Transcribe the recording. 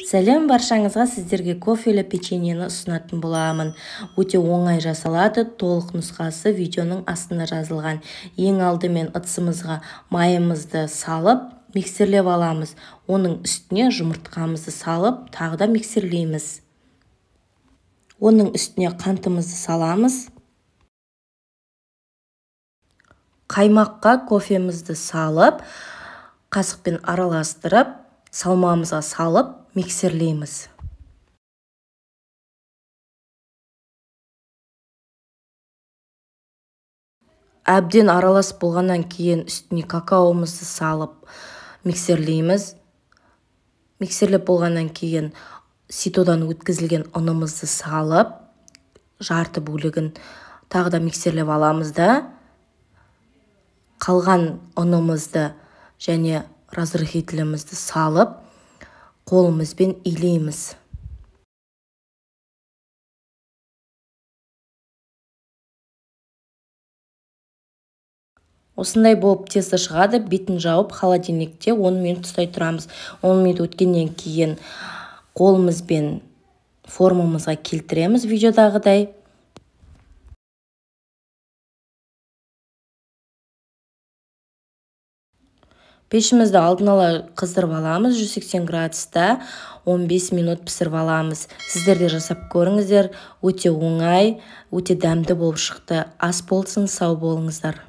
Сәлем баршаңызға, сіздерге кофелі печеньені ұсынатын боламын. Өте оңай жасалады, толық нұсқасы видеоның астына жазылған. Ең алдымен ыдысымызға майымызды салып, миксерлеп аламыз. Оның үстіне жұмыртқамызды салып, тағы да миксерлейміз. Оның үстіне қантымызды саламыз. Қаймаққа кофемізді салып, қасықпен араластырып, салмамызға салып, миксерлейміз. Әбден аралас болғаннан кейін үстіне какаомызды салып, миксерлейміз. Миксерлеп болғаннан кейін ситодан өткізілген ұнымызды салып, жарты бөлігін тағы да миксерлеп аламыз да, қалған ұнымызды және разрыхителімізді салып, қолымызбен илейміз. Осындай болып тесті шығады, бетін жауып, холодильникте 10 минут ұстай тұрамыз. 10 минут өткеннен кейін қолымызбен формамызға келтіреміз видеодағыдай. Пешімізді алдын ала қыздырып аламыз, 180 градуста 15 минут пісіріп аламыз. Сіздер де жасап көріңіздер, өте оңай, өте дәмді болып шықты. Ас болсын, сау болыңыздар.